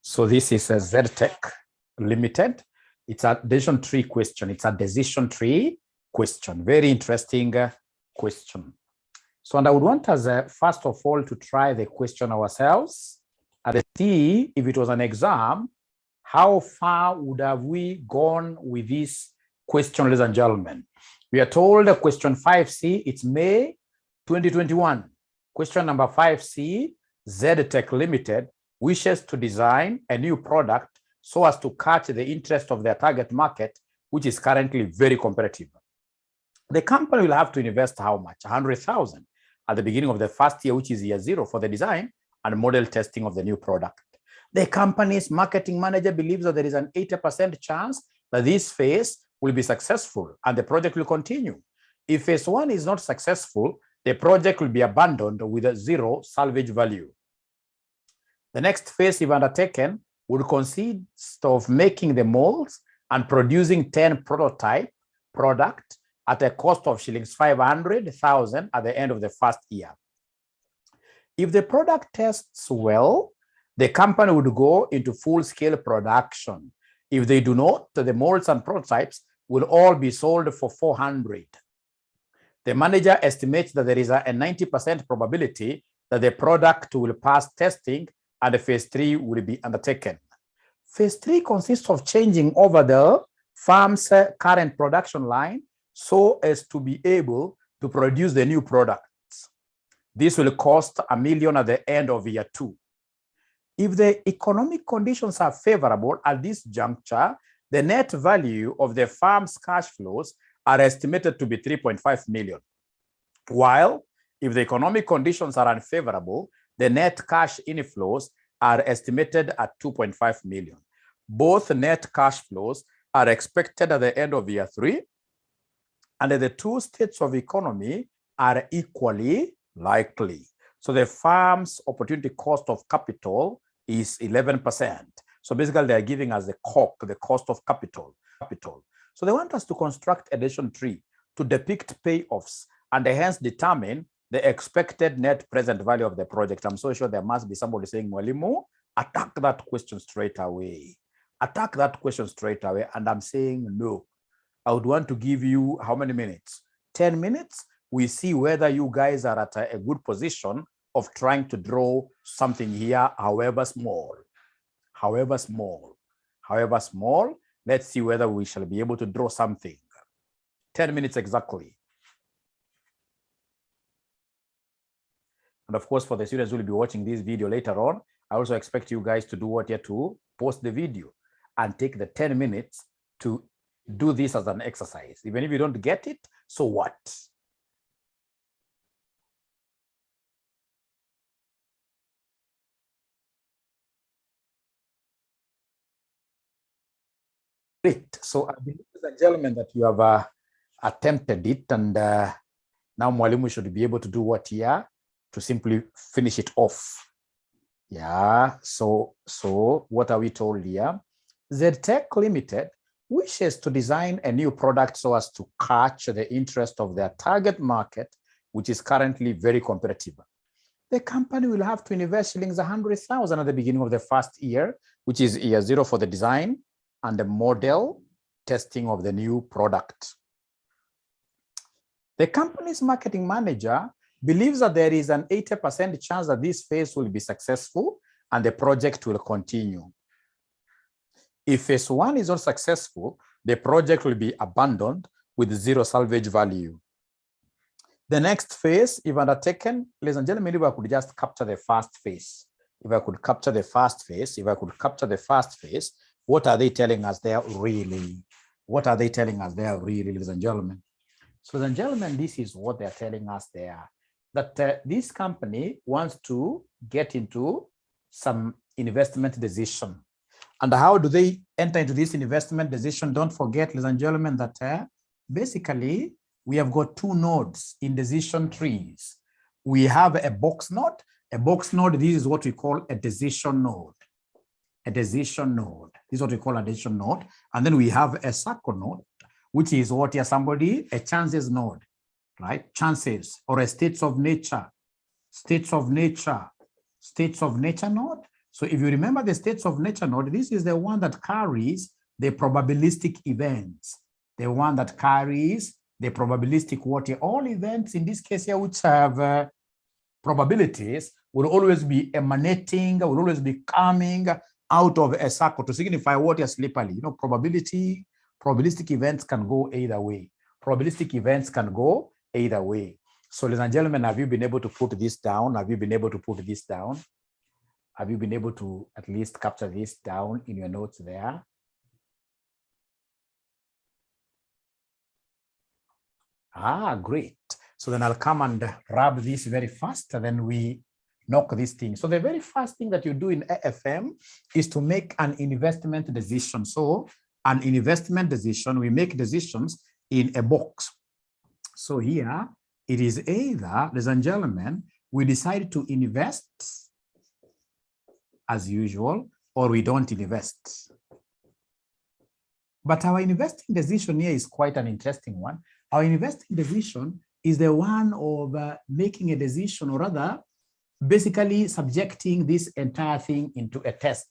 So this is a 𝐭𝒐𝒊𝒕 Limited. It's a decision tree question. It's a decision tree question. Very interesting question. So, and I would want us first of all to try the question ourselves and see if it was an exam, how far would have we gone with this question, ladies and gentlemen? We are told question 5C, it's May 2021. Question number 5C, 𝐭𝒐𝒊𝒕 Limited wishes to design a new product so as to catch the interest of their target market, which is currently very competitive. The company will have to invest how much? 100,000 at the beginning of the first year, which is year 0 for the design and model testing of the new product. The company's marketing manager believes that there is an 80% chance that this phase will be successful and the project will continue. If phase 1 is not successful, the project will be abandoned with a 0 salvage value. The next phase, if undertaken, would consist of making the molds and producing 10 prototype products at a cost of ⁻500,000 at the end of the first year. If the product tests well, the company would go into full-scale production. If they do not, the molds and prototypes will all be sold for 400. The manager estimates that there is a 90% probability that the product will pass testing and phase 3 will be undertaken. Phase 3 consists of changing over the firm's current production line so as to be able to produce the new products. This will cost $1 million at the end of year 2. If the economic conditions are favorable at this juncture, the net value of the firm's cash flows are estimated to be 3.5 million. While if the economic conditions are unfavorable, the net cash inflows are estimated at 2.5 million. Both net cash flows are expected at the end of year 3, and the two states of economy are equally likely. So the firm's opportunity cost of capital is 11%. So basically, they are giving us the COC, the cost of capital. So they want us to construct a decision tree to depict payoffs and hence determine the expected net present value of the project. I'm so sure there must be somebody saying, Mwalimu, attack that question straight away. Attack that question straight away. And I'm saying no. I would want to give you how many minutes? 10 minutes. We see whether you guys are at a good position of trying to draw something here, however small. However small. However small. Let's see whether we shall be able to draw something. 10 minutes exactly. And of course, for the students who will be watching this video later on, I also expect you guys to do what you to post the video and take the 10 minutes to do this as an exercise. Even if you don't get it, so what? Great. So I believe, ladies and gentlemen, that you have attempted it, and now Mwalimu should be able to do what here to simply finish it off. Yeah. So what are we told here? 𝐭𝒐𝒊𝒕 Limited wishes to design a new product so as to catch the interest of their target market, which is currently very competitive. The company will have to invest ⁻100,000 at the beginning of the first year, which is year 0 for the design and the model testing of the new product. The company's marketing manager believes that there is an 80% chance that this phase will be successful and the project will continue. If phase 1 is not successful, the project will be abandoned with 0 salvage value. The next phase, if undertaken, ladies and gentlemen, if I could just capture the first phase. If I could capture the first phase, what are they telling us there really? What are they telling us there really, ladies and gentlemen? So, ladies and gentlemen, this is what they're telling us there. That this company wants to get into some investment decision. And how do they enter into this investment decision? Don't forget, ladies and gentlemen, that basically we have got 2 nodes in decision trees. We have a box node. A box node, this is what we call a decision node. A decision node. This is what we call a decision node. And then we have a circle node, which is what here somebody, a chances node, right? Chances or a states of nature node. So if you remember the states of nature node, this is the one that carries the probabilistic events, the one that carries the probabilistic what? All events in this case here which have probabilities will always be emanating, will always be coming out of a circle to signify what is slippery. You know, probabilistic events can go either way. Probabilistic events can go either way. So, ladies and gentlemen, have you been able to put this down? Have you been able to put this down? Have you been able to at least capture this down in your notes there? Ah, great. So then I'll come and rub this very fast, and then we knock this thing. So the very first thing that you do in AFM is to make an investment decision. So an investment decision, we make decisions in a box. So here it is either, ladies and gentlemen, we decide to invest as usual, or we don't invest. But our investing decision here is quite an interesting one. Our investing decision is the one of making a decision, or rather, basically subjecting this entire thing into a test.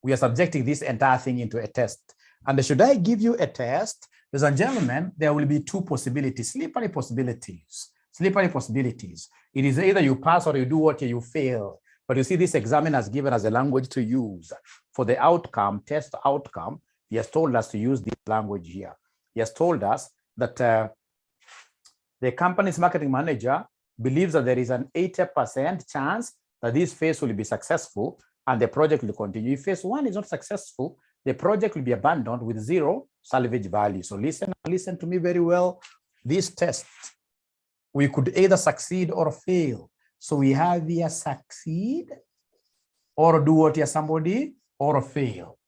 We are subjecting this entire thing into a test. And should I give you a test, ladies and gentlemen, there will be two possibilities, slippery possibilities. Slippery possibilities. It is either you pass or you do what? You fail. But you see, this examiner has given us a language to use for the outcome, test outcome. He has told us to use this language here. He has told us that the company's marketing manager believes that there is an 80% chance that this phase will be successful and the project will continue. If phase one is not successful, the project will be abandoned with zero salvage value. So listen to me very well. This test, we could either succeed or fail. So we have here succeed or do what here somebody or fail,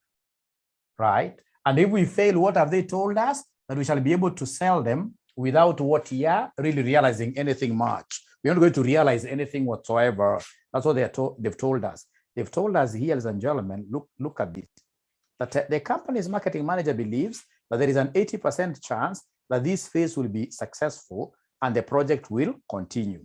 right? And if we fail, what have they told us? That we shall be able to sell them without what here really realizing anything much. We're not going to realize anything whatsoever. That's what they've told us. They've told us here, ladies and gentlemen, look at this. That the company's marketing manager believes that there is an 80% chance that this phase will be successful and the project will continue.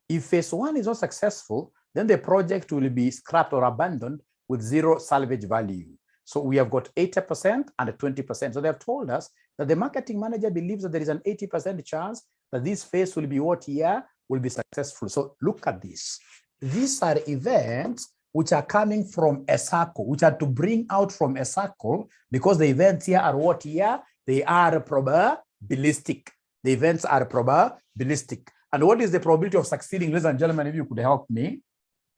If phase one is not successful, then the project will be scrapped or abandoned with zero salvage value. So we have got 80% and 20%. So they have told us that the marketing manager believes that there is an 80% chance that this phase will be what here will be successful. So look at this. These are events which are coming from a circle, which are to bring out from a circle, because the events here are what here? They are probabilistic. The events are probabilistic. And what is the probability of succeeding, ladies and gentlemen, if you could help me?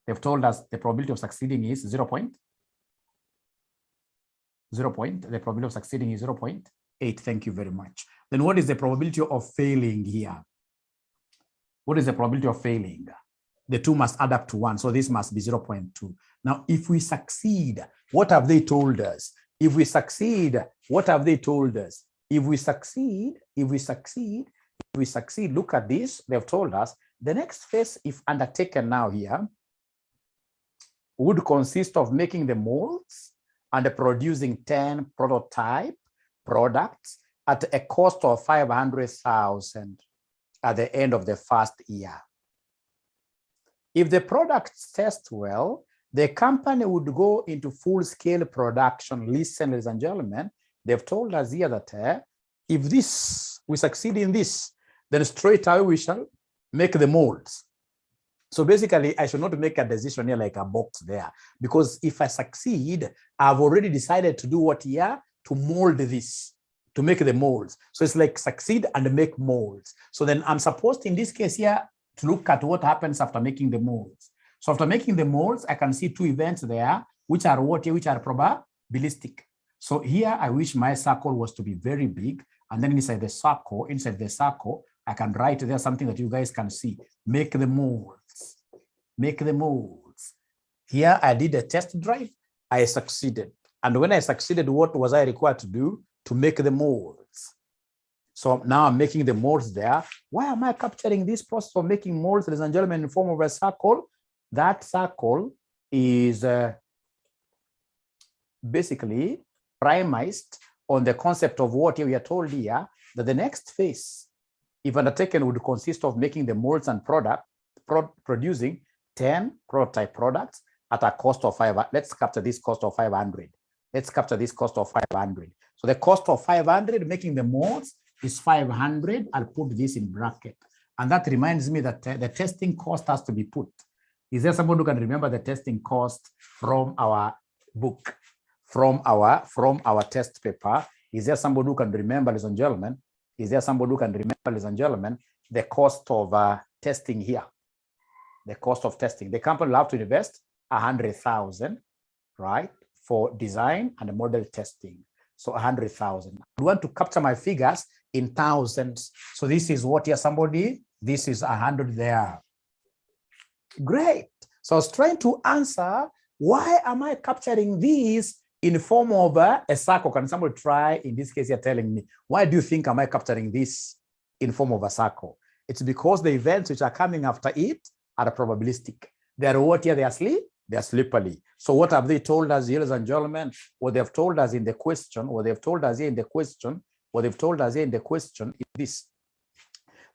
They've told us the probability of succeeding is 0. The probability of succeeding is 0.8. Thank you very much. Then what is the probability of failing here? What is the probability of failing? The two must add up to 1. So this must be 0.2. Now, if we succeed, what have they told us? If we succeed, what have they told us? If we succeed, look at this. They've told us the next phase, if undertaken now here, would consist of making the molds and producing 10 prototype products at a cost of 500,000 at the end of the first year. If the products test well, the company would go into full-scale production. Listen, ladies and gentlemen, they've told us here that if we succeed in this, then straight away we shall make the molds. So basically, I should not make a decision here like a box there, because if I succeed, I've already decided to do what here? To mold this, to make the molds. So it's like succeed and make molds. So then I'm supposed in this case here to look at what happens after making the molds. So after making the molds, I can see two events there, which are what here? Which are probabilistic. So here I wish my circle was to be very big, and then inside the circle, I can write there something that you guys can see. Make the molds. Make the molds. Here I did a test drive. I succeeded. And when I succeeded, what was I required to do? To make the molds. So now I'm making the molds there. Why am I capturing this process of making molds, ladies and gentlemen, in form of a circle? That circle is basically premised on the concept of what we are told here, that the next phase, if undertaken, would consist of making the molds and producing 10 prototype products at a cost of 500. Let's capture this cost of 500. Let's capture this cost of 500. So the cost of 500 making the moles is 500. I'll put this in bracket. And that reminds me that the testing cost has to be put. Is there someone who can remember the testing cost from our book, from our test paper? Is there somebody who can remember, ladies and gentlemen? Is there somebody who can remember, ladies and gentlemen, the cost of testing here? The cost of testing. The company will have to invest 100,000, right, for design and model testing. So 100,000. I want to capture my figures in thousands. So this is what here, somebody, this is 100 there. Great. So I was trying to answer, why am I capturing these in the form of a circle? Can somebody try, in this case, you're telling me, why do you think am I capturing this in form of a circle? It's because the events which are coming after it are probabilistic. They are what here? They are slippery. So what have they told us, ladies and gentlemen? What they've told us in the question, what they've told us here in the question, what they've told us here in the question is this: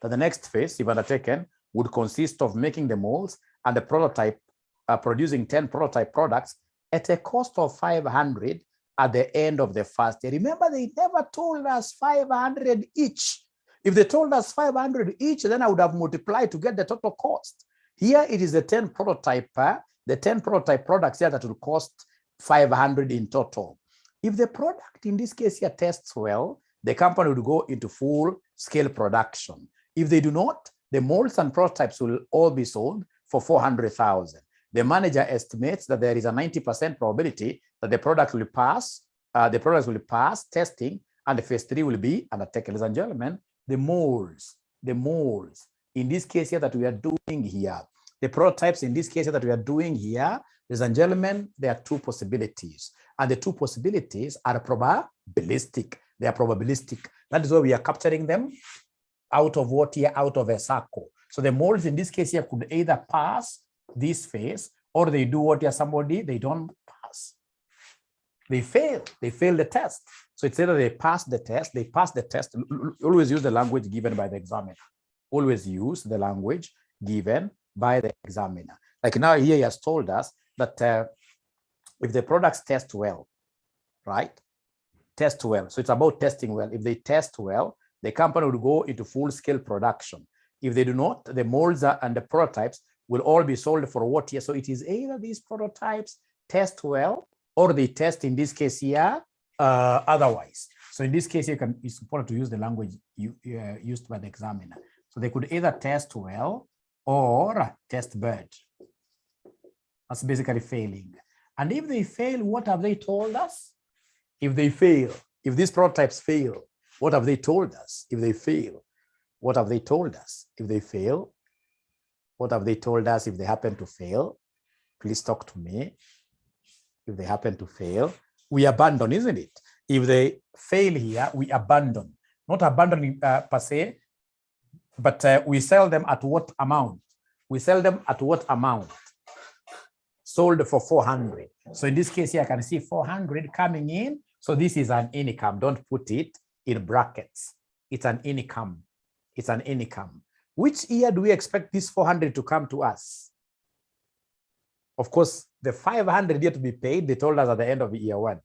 that the next phase, if undertaken, would consist of making the molds and the prototype, producing 10 prototype products at a cost of 500 at the end of the first year. Remember, they never told us 500 each. If they told us 500 each, then I would have multiplied to get the total cost. Here it is the 10 prototype products here that will cost 500 in total. If the product in this case here tests well, the company would go into full scale production. If they do not, the molds and prototypes will all be sold for 400,000. The manager estimates that there is a 90% probability that the product will pass, testing, and the phase 3 will be undertaken. Ladies and gentlemen, the molds, in this case here that we are doing here, the prototypes in this case here that we are doing here, ladies and gentlemen, there are two possibilities. And the two possibilities are probabilistic. They are probabilistic. That is why we are capturing them out of what here? Out of a circle. So the molds in this case here could either pass this phase, or they do what here? Somebody, they don't pass. They fail the test. So it's either they pass the test, Always use the language given by the examiner. Always use the language given by the examiner. Like now here he has told us that if the products test well, right? Test well. So it's about testing well. If they test well, the company will go into full-scale production. If they do not, the molds and the prototypes will all be sold for what here? So it is either these prototypes test well, or they test in this case here otherwise. So in this case, it's important to use the language used by the examiner. So they could either test well or test bad. That's basically failing. And if they fail, what have they told us? If they fail, if these prototypes fail, what have they told us? If they fail, what have they told us? If they fail, what have they told us? If they happen to fail, please talk to me. If they happen to fail, we abandon, isn't it? If they fail here, we abandon. Not abandoning per se, but we sell them at what amount? We sell them at what amount? Sold for 400. So in this case here, I can see 400 coming in. So this is an income. Don't put it in brackets. It's an income. It's an income. Which year do we expect this 400 to come to us? Of course, the 500 yet to be paid, they told us at the end of year 1.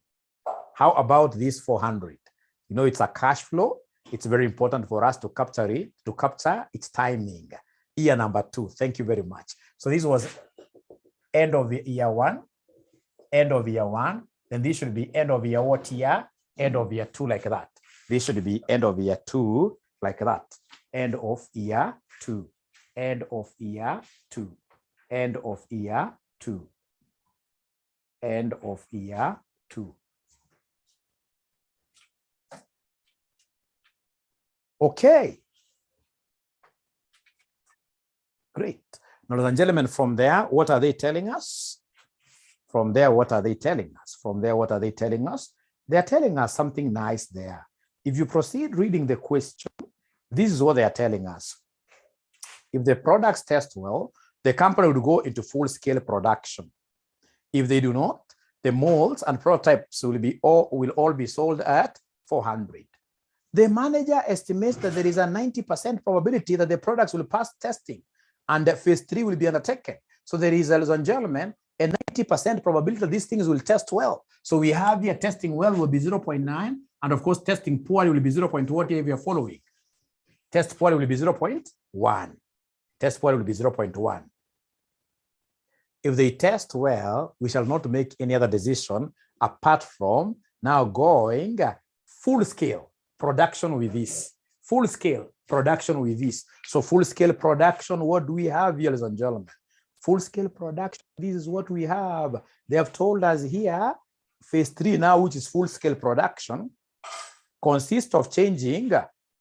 How about this 400? You know, it's a cash flow. It's very important for us to capture it, to capture its timing. Year number 2. Thank you very much. So this was end of year 1, end of year 1. Then this should be end of year what year? End of year 2, like that. This should be end of year 2, like that. End of year 2, end of year 2, end of year 2, end of year 2. Okay. Great. Now, ladies and gentlemen, from there, what are they telling us? From there, what are they telling us? From there, what are they telling us? They're telling us something nice there. If you proceed reading the question, this is what they are telling us. If the products test well, the company would go into full-scale production. If they do not, the molds and prototypes will all be sold at 400. The manager estimates that there is a 90% probability that the products will pass testing and that phase 3 will be undertaken. So there is, ladies and gentlemen, a 90% probability that these things will test well. So we have here testing well will be 0.9, and of course testing poorly will be 0.1 if you're following. Test poorly will be 0.1. Test poorly will be 0.1. If they test well, we shall not make any other decision apart from now going full scale production with this. Full scale production with this. So full scale production, what do we have here, ladies and gentlemen? Full scale production, this is what we have. They have told us here, phase 3 now, which is full scale production, consists of changing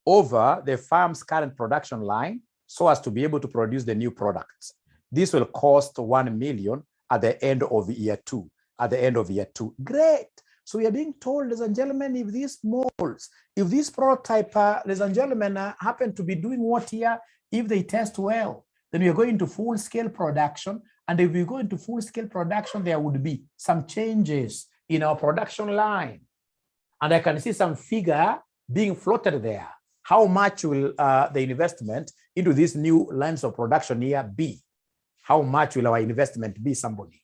over the farm's current production line so as to be able to produce the new products. This will cost 1 million at the end of year 2. At the end of year 2. Great. So we are being told, ladies and gentlemen, if these molds, if this prototype, ladies and gentlemen, happen to be doing what here, if they test well, then we are going to full scale production. And if we go into full scale production, there would be some changes in our production line. And I can see some figure being floated there. How much will the investment into these new lines of production here be? How much will our investment be, somebody?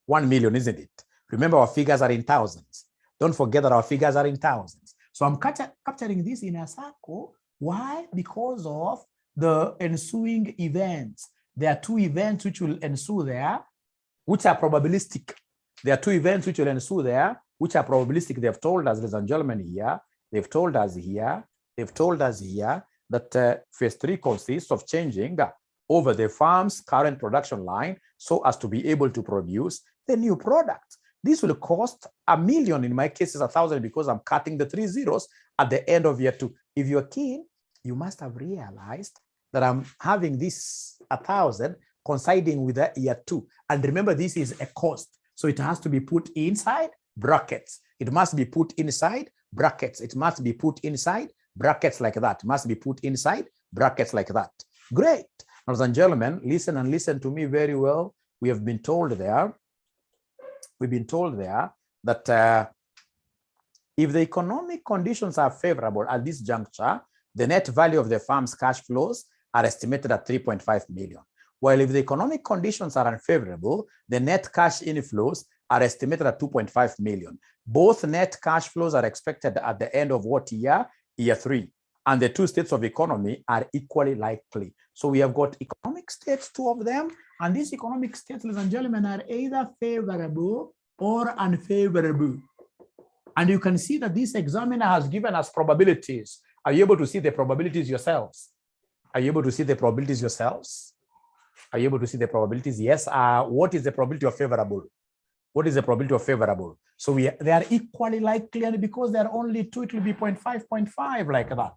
1 million, isn't it? Remember, our figures are in thousands. Don't forget that our figures are in thousands. So I'm capturing this in a circle. Why? Because of the ensuing events. There are 2 events which will ensue there, which are probabilistic. There are 2 events which will ensue there, which are probabilistic. They've told us, ladies and gentlemen, here, they've told us here that phase 3 consists of changing over the farm's current production line so as to be able to produce the new product. This will cost 1 million. In my case, it's 1,000 because I'm cutting the 3 zeros at the end of year 2. If you're keen, you must have realized that I'm having this 1,000 coinciding with the year 2. And remember, this is a cost. So it has to be put inside brackets. It must be put inside brackets. It must be put inside brackets like that. It must be put inside brackets like that. Great. Ladies and gentlemen, listen and listen to me very well. We have been told there, that if the economic conditions are favorable at this juncture, the net value of the farm's cash flows are estimated at 3.5 million. While if the economic conditions are unfavorable, the net cash inflows are estimated at 2.5 million. Both net cash flows are expected at the end of what year? Year 3. And the 2 states of economy are equally likely. So we have got economic states, 2 of them, and these economic states, ladies and gentlemen, are either favorable or unfavorable. And you can see that this examiner has given us probabilities. Are you able to see the probabilities yourselves? Are you able to see the probabilities yourselves? Are you able to see the probabilities? Yes. What is the probability of favorable? What is the probability of favorable? So they are equally likely, and because there are only 2, it will be 0.5 like that.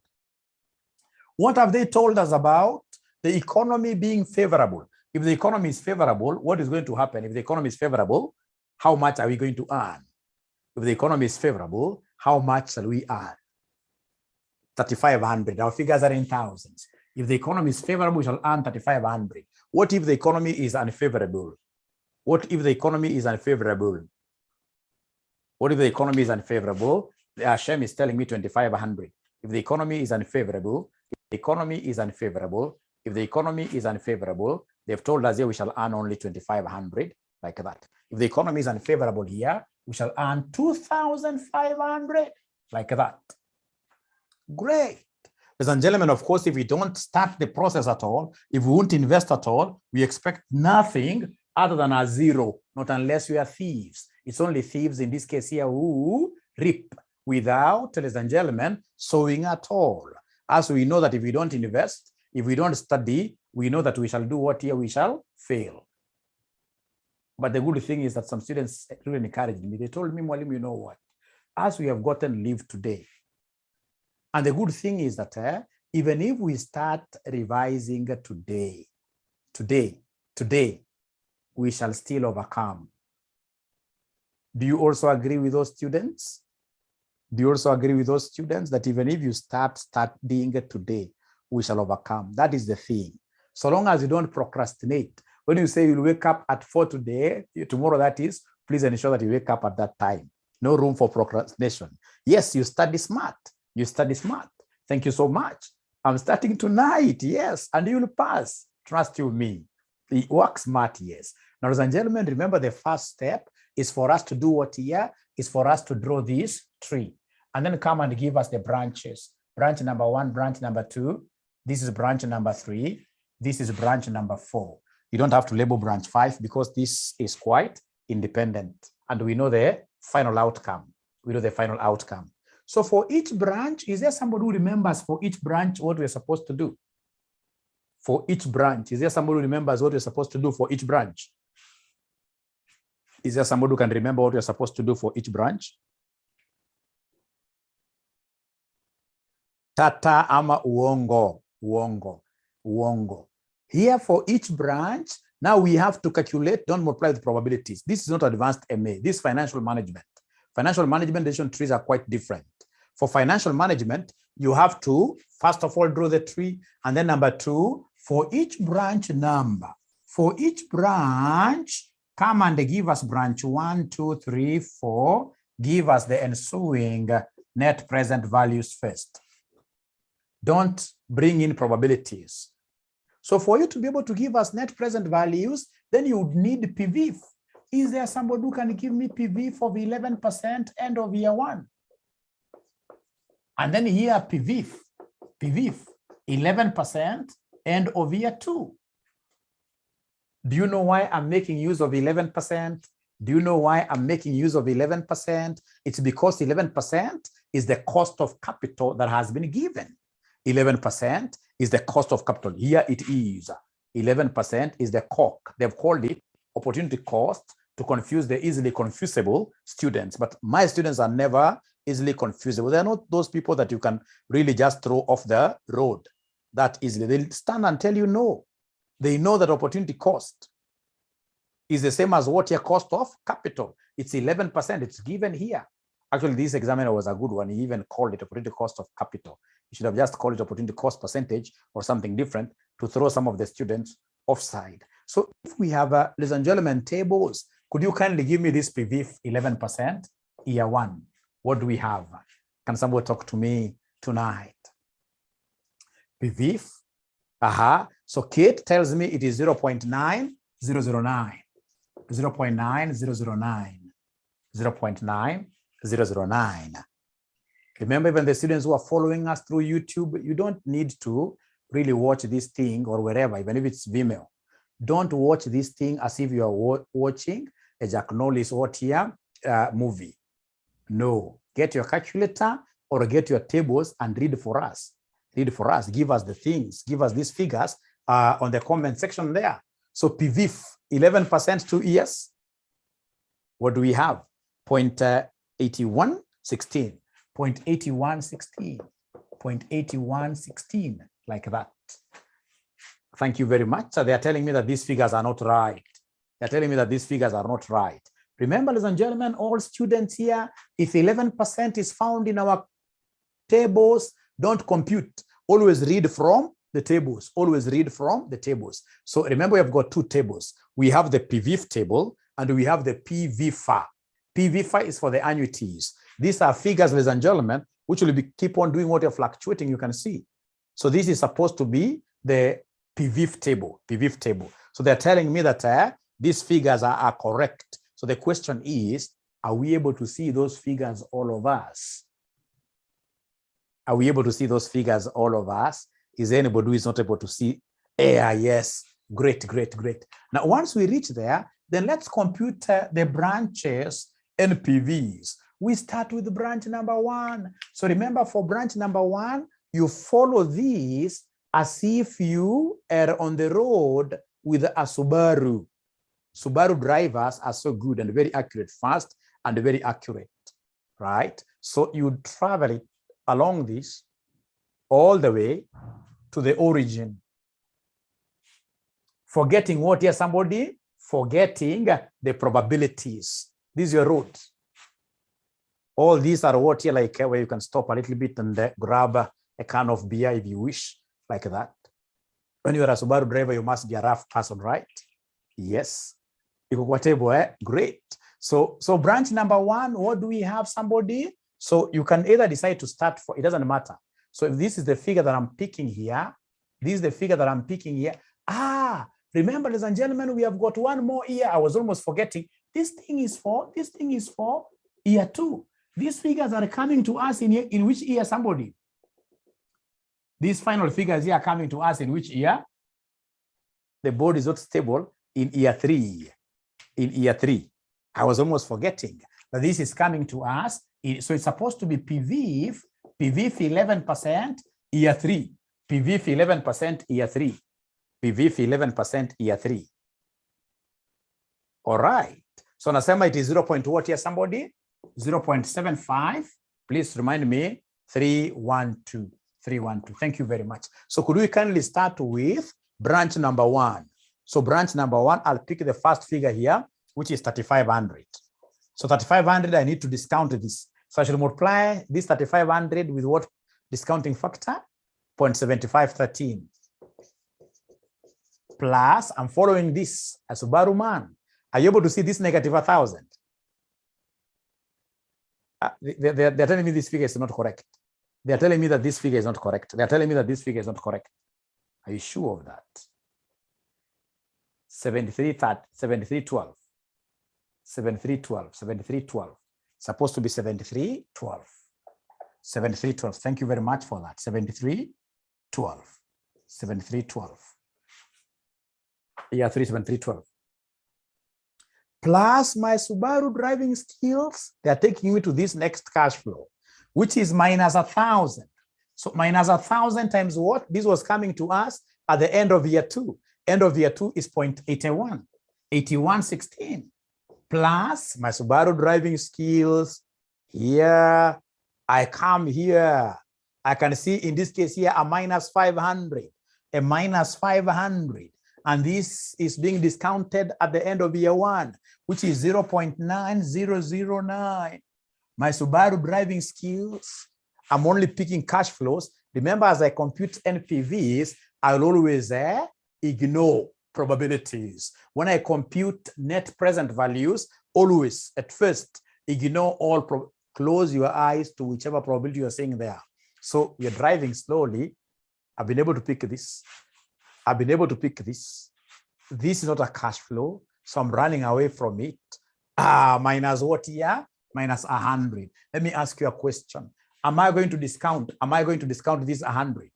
What have they told us about the economy being favorable? If the economy is favorable, what is going to happen? If the economy is favorable, how much are we going to earn? If the economy is favorable, how much shall we earn? 3,500. Our figures are in thousands. If the economy is favorable, we shall earn 3,500. What if the economy is unfavorable? What if the economy is unfavorable? What if the economy is unfavorable? Hashem is telling me 2,500. If the economy is unfavorable, if the economy is unfavorable, they've told us here we shall earn only 2,500, like that. If the economy is unfavorable here, we shall earn 2,500, like that. Great. Ladies and gentlemen, of course, if we don't start the process at all, if we won't invest at all, we expect nothing other than a 0, not unless we are thieves. It's only thieves in this case here who reap without, ladies and gentlemen, sowing at all. As we know that if we don't invest, if we don't study, we know that we shall do what here? We shall fail. But the good thing is that some students really encouraged me. They told me, Mwalimu, you know what? As we have gotten leave today, and the good thing is that even if we start revising today, we shall still overcome. Do you also agree with those students? Do you also agree with those students that even if you start studying today, we shall overcome? That is the thing. So long as you don't procrastinate. When you say you'll wake up at 4 today, tomorrow that is, please ensure that you wake up at that time. No room for procrastination. Yes, you study smart. You study smart. Thank you so much. I'm starting tonight, yes, and you'll pass. Trust you me. Work smart, yes. Now, ladies and gentlemen, remember the first step is for us to do what here? Is for us to draw this tree and then come and give us the branches. Branch number 1, branch number 2. This is branch number 3. This is branch number 4. You don't have to label branch 5 because this is quite independent. And we know the final outcome. We know the final outcome. So for each branch, is there somebody who remembers for each branch what we're supposed to do? For each branch, is there somebody who remembers what we're supposed to do for each branch? Is there somebody who can remember what we're supposed to do for each branch? Tata ama uongo, uongo, uongo. Here for each branch, now we have to calculate, don't multiply the probabilities. This is not advanced MA, this is financial management. Financial management decision trees are quite different. For financial management, you have to, first of all, draw the tree. And then number 2, for each branch number, for each branch, come and give us branch 1, 2, 3, 4, give us the ensuing net present values first. Don't bring in probabilities. So for you to be able to give us net present values, then you would need PVIF. Is there somebody who can give me PVIF of 11% end of year 1? And then here PVIF 11% end of year 2. Do you know why I'm making use of 11%? Do you know why I'm making use of 11%? It's because 11% is the cost of capital that has been given. 11% is the cost of capital. Here it is. 11% is the COC. They've called it opportunity cost to confuse the easily confusable students. But my students are never easily confusable. They're not those people that you can really just throw off the road that easily. They'll stand and tell you no. They know that opportunity cost is the same as what your cost of capital. It's 11%. It's given here. Actually, this examiner was a good one. He even called it opportunity cost of capital. You should have just called it opportunity cost percentage or something different to throw some of the students offside. So if we have, ladies and gentlemen, tables, could you kindly give me this PVIF 11% year 1? What do we have? Can somebody talk to me tonight? PVIF. So Kate tells me it is 0.9009. 0.9009. 0.9009. Remember, even the students who are following us through YouTube, you don't need to really watch this thing or wherever, even if it's Vimeo. Don't watch this thing as if you are watching a Jack Knowles movie. No, get your calculator or get your tables and read for us. Read for us. Give us the things. Give us these figures on the comment section there. So PVIF, 11% 2 years. What do we have? 0.8116. 0.8116. 0.8116, like that. Thank you very much. So they are telling me that these figures are not right. They're telling me that these figures are not right. Remember, ladies and gentlemen, all students here, if 11% is found in our tables, don't compute. Always read from the tables. Always read from the tables. So remember, we have got 2 tables. We have the PVIF table and we have the PVIFA. PVIFA is for the annuities. These are figures, ladies and gentlemen, which will keep on doing what you're fluctuating, you can see. So this is supposed to be the PVIF table. PVIF table. So they're telling me that these figures are correct. So the question is, are we able to see those figures, all of us? Are we able to see those figures, all of us? Is there anybody who is not able to see? Yes, great, great, great. Now, once we reach there, then let's compute the branches and PVs. We start with branch number 1. So remember, for branch number 1, you follow these as if you are on the road with a Subaru. Subaru drivers are so good and very accurate, fast and very accurate, right? So you travel it along this all the way to the origin. Forgetting what here, somebody? Forgetting the probabilities. This is your road. All these are what here, like where you can stop a little bit and grab a can of beer if you wish, like that. When you're a Subaru driver, you must be a rough person, right? Yes. Great. So branch number 1, what do we have, somebody? So you can either decide to start for, it doesn't matter. So if this is the figure that I'm picking here, this is the figure that I'm picking here. Remember, ladies and gentlemen, we have got one more year. I was almost forgetting. This thing is for year 2. These figures are coming to us in which year, somebody? These final figures here are coming to us in which year? The board is not stable in year 3. In year 3. I was almost forgetting that this is coming to us. So it's supposed to be PV 11% year 3. PV 11% year 3. PV 11% year 3. All right. So nasema it is 0. What here, somebody? 0.75. Please remind me. 312. 312. Thank you very much. So could we kindly start with branch number 1? So branch number 1, I'll pick the first figure here, which is 3,500. So 3,500, I need to discount this. So I should multiply this 3,500 with what discounting factor? 0.7513. Plus, I'm following this as a Subaru man. Are you able to see this negative 1,000? They're telling me this figure is not correct. They're telling me that this figure is not correct. They're telling me that this figure is not correct. Are you sure of that? 7312. 7312. Supposed to be 7312. 7312. Thank you very much for that. 7312. 7312. Yeah, 37312. Plus my Subaru driving skills, they are taking me to this next cash flow, which is minus 1,000. So minus 1,000 times what? This was coming to us at the end of year 2. End of year 2 is 0.81. 8116. Plus my Subaru driving skills. Here, I come here. I can see in this case here a minus 500. A minus 500. And this is being discounted at the end of year 1, which is 0.9009. My Subaru driving skills, I'm only picking cash flows. Remember, as I compute NPVs, I'll always ignore probabilities. When I compute net present values, always at first ignore all, close your eyes to whichever probability you're seeing there. So you're driving slowly. I've been able to pick this. I've been able to pick this. This is not a cash flow, so I'm running away from it. Minus what here? Minus 100. Let me ask you a question. Am I going to discount? Am I going to discount this 100?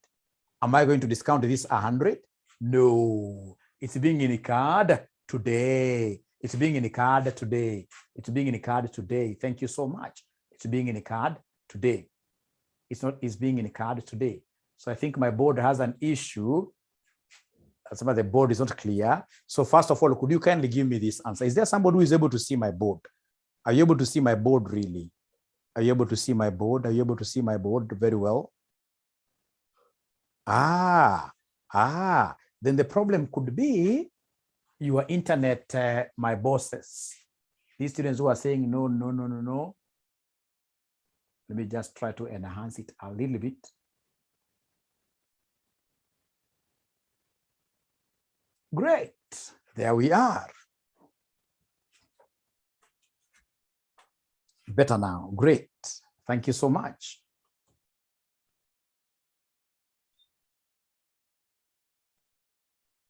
Am I going to discount this 100? No. It's being in a card today. It's being in a card today. It's being in a card today. Thank you so much. It's being in a card today. It's not, it's being in a card today. So I think my board has an issue. Some of the board is not clear. So first of all, could you kindly give me this answer? Is there somebody who is able to see my board? Are you able to see my board really? Are you able to see my board? Are you able to see my board very well? Then the problem could be your internet, my bosses. These students who are saying no. Let me just try to enhance it a little bit. Great, there we are. Better now, great. Thank you so much.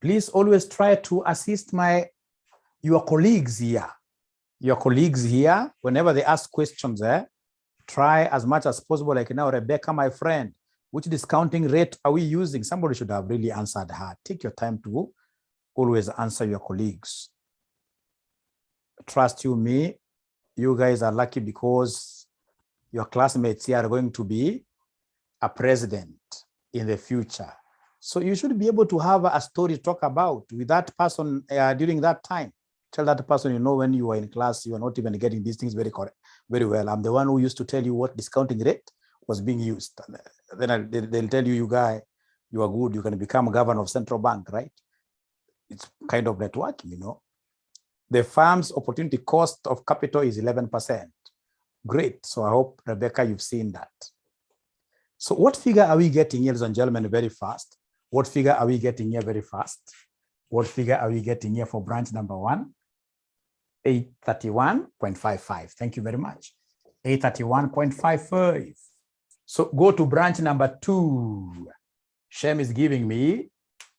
Please always try to assist your colleagues here. Your colleagues here, whenever they ask questions, try as much as possible. Like now, Rebecca, my friend, which discounting rate are we using? Somebody should have really answered her. Take your time to always answer your colleagues. Trust you me, you guys are lucky because your classmates here are going to be a president in the future. So you should be able to have a story to talk about with that person during that time. Tell that person, you know, when you are in class, you are not even getting these things very well. I'm the one who used to tell you what discounting rate was being used. Then they'll tell you, you guy, you are good. You can become governor of central bank, right? It's kind of networking, you know. The firm's opportunity cost of capital is 11%. Great. So I hope, Rebecca, you've seen that. So what figure are we getting here, ladies and gentlemen, very fast? What figure are we getting here very fast? What figure are we getting here for branch number 1? 831.55. Thank you very much. 831.55. So go to branch number 2. Shem is giving me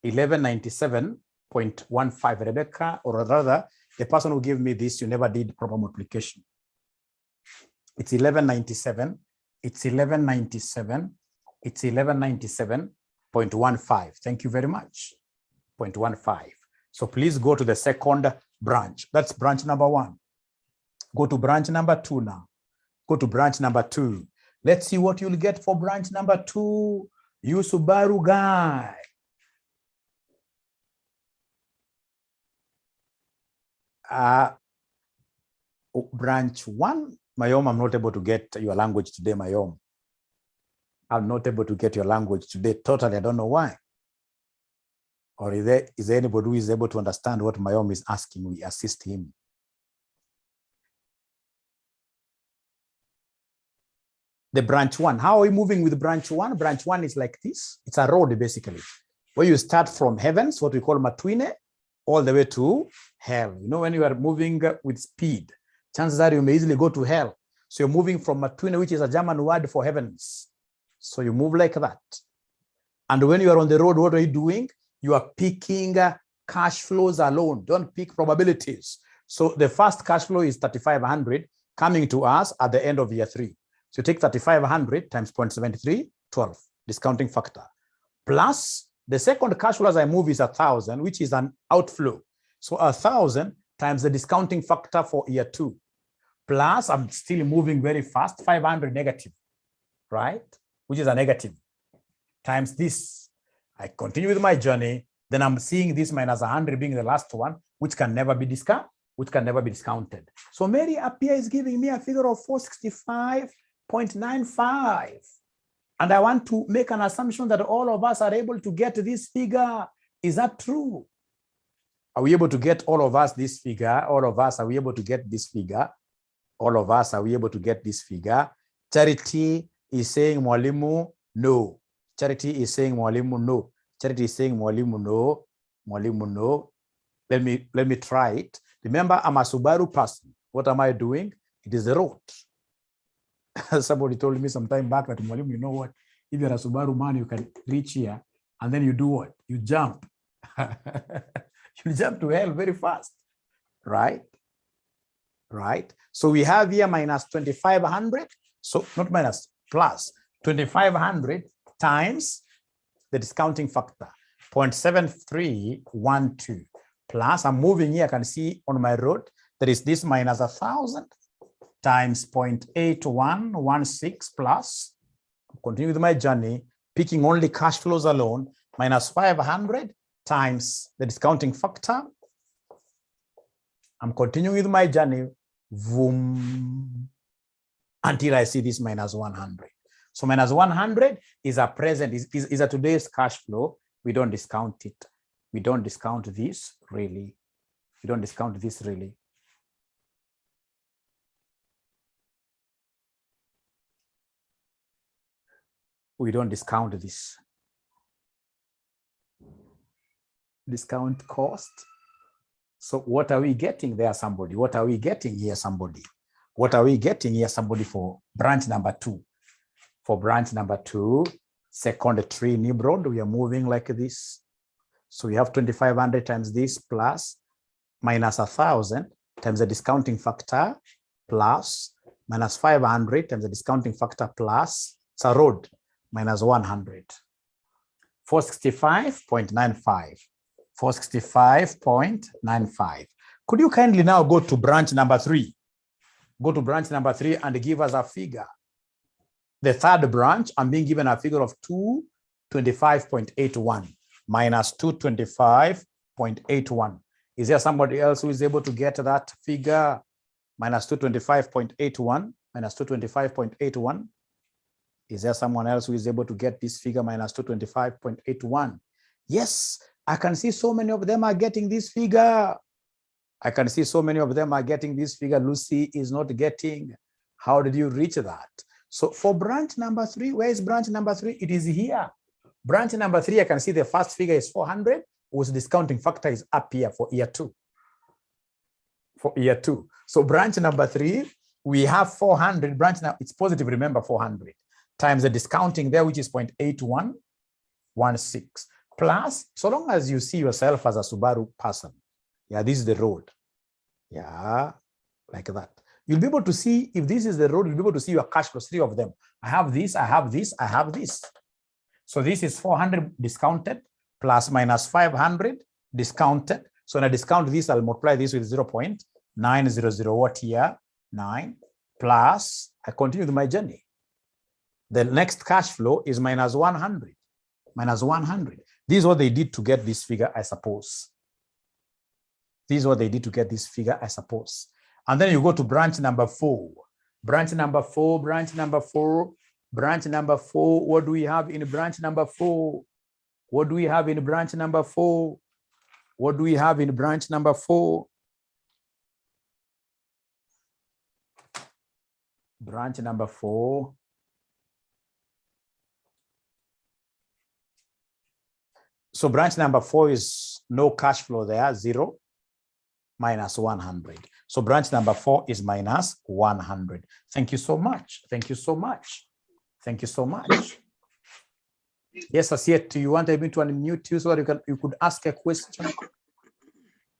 1197 0.15, Rebecca, or rather, the person who gave me this, you never did proper multiplication. It's 1197. It's 1197. It's 1197.15. Thank you very much. 0.15. So please go to the second branch. That's branch number 1. Go to branch number 2 now. Go to branch number 2. Let's see what you'll get for branch number 2. You Subaru guy. Branch 1, Mayom, I'm not able to get your language today, Mayom. I'm not able to get your language today. Totally, I don't know why. Or is there anybody who is able to understand what Mayom is asking? We assist him. The branch 1, how are we moving with branch 1? Branch 1 is like this. It's a road, basically, where you start from heavens, what we call Matwine, all the way to hell. You know, when you are moving with speed, chances are you may easily go to hell. So you're moving from Matwine, which is a German word for heavens. So you move like that. And when you are on the road, what are you doing? You are picking cash flows alone. Don't pick probabilities. So the first cash flow is 3,500 coming to us at the end of year 3. So you take 3,500 times 0.73, 12, discounting factor. Plus the second cash flow as I move is 1,000, which is an outflow. So 1,000 times the discounting factor for year 2. Plus I'm still moving very fast, 500 negative, right? Which is a negative. Times this. I continue with my journey. Then I'm seeing this minus 100 being the last one, which can never be discounted. So Mary up here is giving me a figure of 465.95. And I want to make an assumption that all of us are able to get this figure. Is that true? Are we able to get all of us this figure? All of us, are we able to get this figure? All of us, are we able to get this figure? Charity is saying Mwalimu, no. Charity is saying Mwalimu, no. Charity is saying Mwalimu, no. Mwalimu, no. Let me try it. Remember, I'm a Subaru person. What am I doing? It is the road. Somebody told me some time back that, Mwalimu, you know what? If you're a Subaru man, you can reach here and then you do what? You jump. You jump to hell very fast, right? Right? So we have here minus 2,500. So not minus, plus 2,500 times the discounting factor, 0.7312. Plus, I'm moving here, I can see on my road, there is this minus 1,000 times 0.8116 plus, continue with my journey, picking only cash flows alone, minus 500 times the discounting factor. I'm continuing with my journey, boom, until I see this minus 100. So minus 100 is a present, is a today's cash flow. We don't discount it. We don't discount this really. We don't discount this really. We don't discount this. Discount cost. So what are we getting there, somebody? What are we getting here, somebody? What are we getting here, somebody, for branch number 2? For branch number 2, second tree neighborhood, we are moving like this. So we have 2,500 times this plus minus 1,000 times the discounting factor plus minus 500 times the discounting factor plus, it's a road, minus 100. 465.95. 465.95. Could you kindly now go to branch number 3? Go to branch number 3 and give us a figure. The third branch, I'm being given a figure of 225.81 minus 225.81. Is there somebody else who is able to get that figure? Minus 225.81, minus 225.81. Is there someone else who is able to get this figure, minus 225.81? Yes, I can see so many of them are getting this figure. I can see so many of them are getting this figure. Lucy is not getting. How did you reach that? So for branch number 3, where is branch number 3? It is here. Branch number 3, I can see the first figure is 400, whose discounting factor is up here for year 2. For year 2. So branch number 3, we have 400. Branch now, it's positive, remember, 400 times the discounting there, which is 0.8116, plus, so long as you see yourself as a Subaru person, yeah, this is the road. Yeah, like that. You'll be able to see, if this is the road, you'll be able to see your cash flows, 3 of them. I have this, I have this, I have this. So this is 400 discounted plus minus 500 discounted. So when I discount this, I'll multiply this with 0.900 what here? 9 plus, I continue with my journey. The next cash flow is minus 100. Minus 100. This is what they did to get this figure, I suppose. This is what they did to get this figure, I suppose. And then you go to branch number 4. Branch number 4, branch number 4, branch number 4. What do we have in branch number 4? What do we have in branch number 4? What do we have in branch number 4? Branch number 4. So branch number 4 is no cash flow there, 0, minus 100. So branch number 4 is minus 100. Thank you so much. Thank you so much. Thank you so much. Yes, Asiet, do you want me to unmute you so that you could ask a question?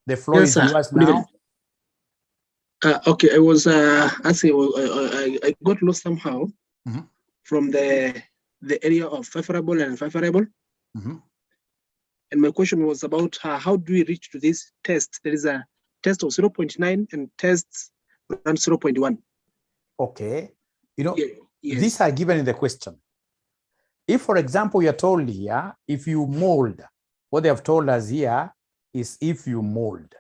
The floor is yours now. Okay, I was asking, I got lost somehow from the area of favorable and unfavorable. And my question was about how do we reach to this test? There is a test of 0.9 and tests around 0.1. Okay. You know, yes. These are given in the question. If, for example, you're told here, if you mold, what they have told us here is if you mold.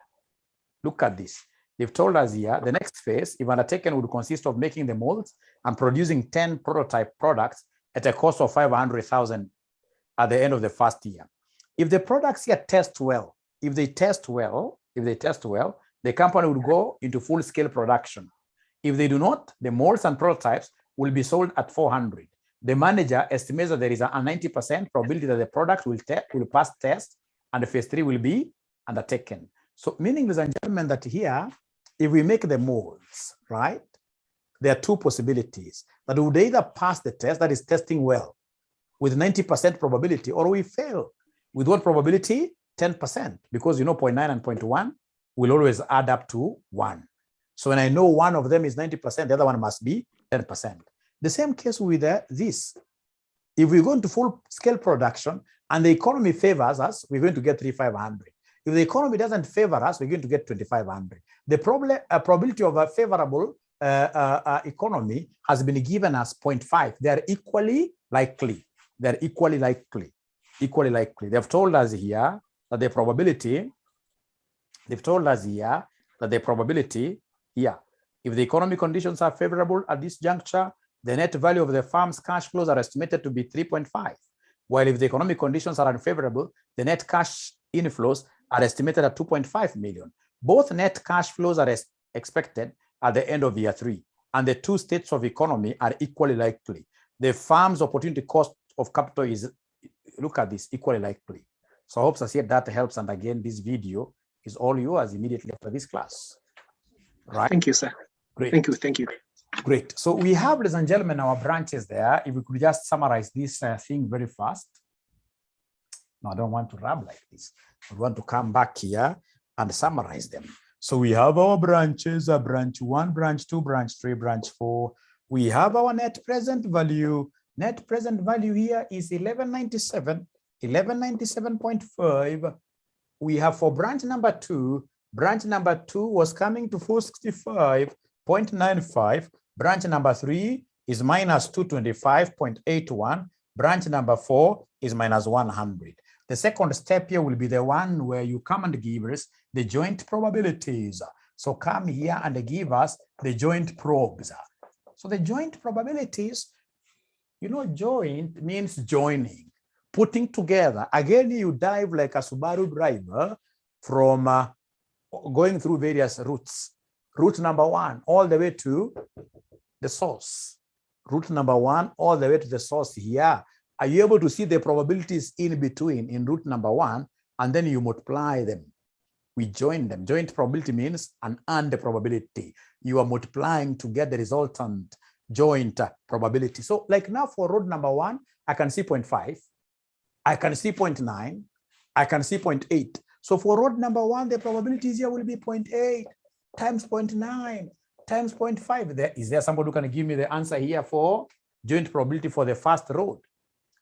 Look at this. They've told us here, the next phase, if undertaken, would consist of making the molds and producing 10 prototype products at a cost of 500,000 at the end of the first year. If the products here test well, if they test well, the company would go into full-scale production. If they do not, the molds and prototypes will be sold at 400. The manager estimates that there is a 90% probability that the product will pass test and the phase 3 will be undertaken. So meaning, ladies and gentlemen, that here, if we make the molds, right, there are 2 possibilities. That we would either pass the test, that is testing well, with 90% probability, or we fail. With what probability? 10%, because you know 0.9 and 0.1 will always add up to 1. So when I know one of them is 90%, the other one must be 10%. The same case with this. If we go into full-scale production and the economy favors us, we're going to get 3,500. If the economy doesn't favor us, we're going to get 2,500. The probability of a favorable economy has been given as 0.5. They are equally likely. They're equally likely. Equally likely. They've told us here that the probability, if the economic conditions are favorable at this juncture, the net value of the firm's cash flows are estimated to be 3.5. While if the economic conditions are unfavorable, the net cash inflows are estimated at 2.5 million. Both net cash flows are expected at the end of year 3, and the 2 states of economy are equally likely. The firm's opportunity cost of capital is, look at this, equally likely. So I hope that helps. And again, this video is all yours immediately after this class. Right? Thank you, sir. Great. Thank you. Great. So we have, ladies and gentlemen, our branches there. If we could just summarize this thing very fast. No, I don't want to rub like this. I want to come back here and summarize them. So we have our branches, branch 1, branch 2, branch 3, branch 4. We have our net present value. Net present value here is 1197.5. We have for branch number 2 was coming to 465.95. Branch number 3 is minus 225.81. Branch number 4 is minus 100. The second step here will be the one where you come and give us the joint probabilities. So come here and give us the joint probes. So the joint probabilities, you know, joint means joining, putting together. Again, you dive like a Subaru driver from going through various routes. Route number 1 all the way to the source. Route number 1 all the way to the source here. Are you able to see the probabilities in between in route number 1, and then you multiply them? We join them. Joint probability means an and probability. You are multiplying to get the resultant joint probability. So like now for road number 1, I can see 0.5. I can see 0.9. I can see 0.8. So for road number 1, the probabilities here will be 0.8 times 0.9 times 0.5. Is there somebody who can give me the answer here for joint probability for the first road?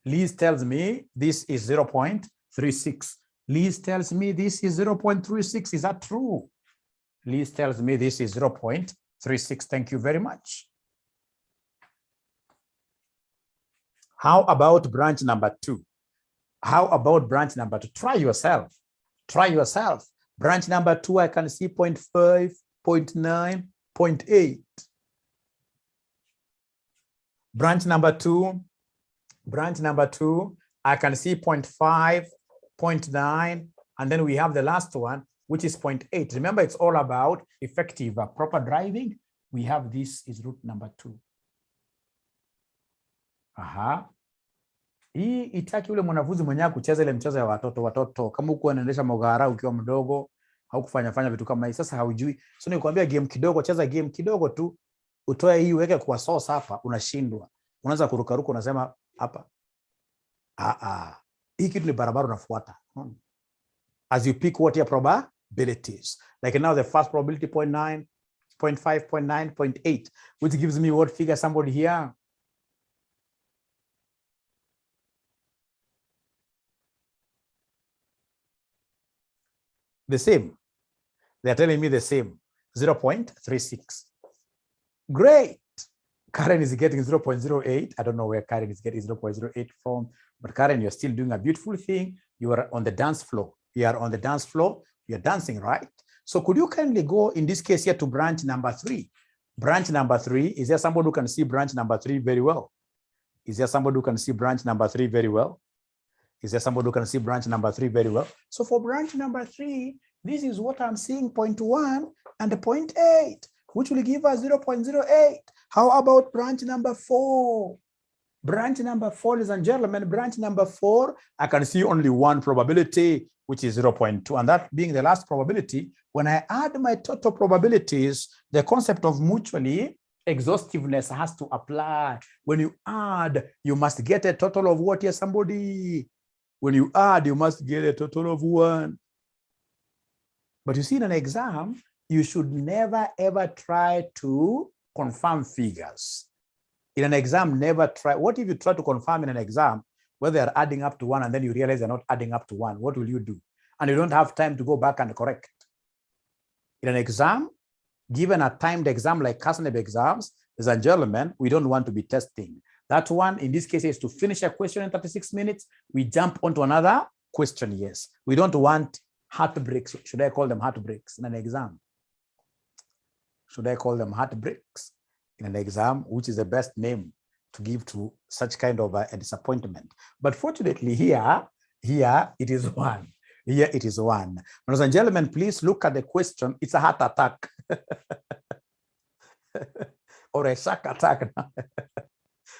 Liz tells me this is 0.36. Liz tells me this is 0.36. Is that true? Liz tells me this is 0.36. Thank you very much. How about branch number 2? How about branch number 2? Try yourself. Try yourself. Branch number 2, I can see 0.5, 0.9, 0.8. Branch number 2, I can see 0.5, 0.9, and then we have the last one, which is 0.8. Remember, it's all about effective proper driving. We have this is route number 2. Aha. Hii itaki ule mwanafunzi mwenyewe kucheza ile mchezo ya watoto. Kama uko unaendesha mogara ukiwa mdogo, haukufanya vitu kama hii. Sasa haujui. So nikwambia game kidogo, cheza game kidogo tu. Utoe hii uweke kwa source hapa, unashindwa. Unaanza kurukaruka unasema hapa. Hii kitu ni barabara unafuata. As you pick what your probabilities. Like now the first probability 0.9, 0.5, 0.9, 0.8, which gives me what figure somebody here? The same. They're telling me the same. 0.36. Great. Karen is getting 0.08. I don't know where Karen is getting 0.08 from, but Karen, you're still doing a beautiful thing. You are on the dance floor. You are on the dance floor. You're dancing, right? So could you kindly go, in this case here, to branch number 3? Branch number 3, is there somebody who can see branch number 3 very well? Is there somebody who can see branch number 3 very well? Is there somebody who can see branch number 3 very well? So for branch number 3, this is what I'm seeing, 0.1 and 0.8, which will give us 0.08. How about branch number 4? Branch number 4, ladies and gentlemen, branch number 4, I can see only one probability, which is 0.2. And that being the last probability, when I add my total probabilities, the concept of mutually exhaustiveness has to apply. When you add, you must get a total of what here, somebody? When you add, you must get a total of 1. But you see, in an exam, you should never, ever try to confirm figures. In an exam, never try. What if you try to confirm in an exam whether they're adding up to 1 and then you realize they're not adding up to 1? What will you do? And you don't have time to go back and correct. In an exam, given a timed exam like CIFA exams, ladies and gentlemen, we don't want to be testing. That one, in this case, is to finish a question in 36 minutes. We jump onto another question, yes. We don't want heartbreaks. Should I call them heartbreaks in an exam? Should I call them heartbreaks in an exam, which is the best name to give to such kind of a disappointment? But fortunately here it is 1. Here it is 1. Ladies and gentlemen, please look at the question. It's a heart attack or a shark attack.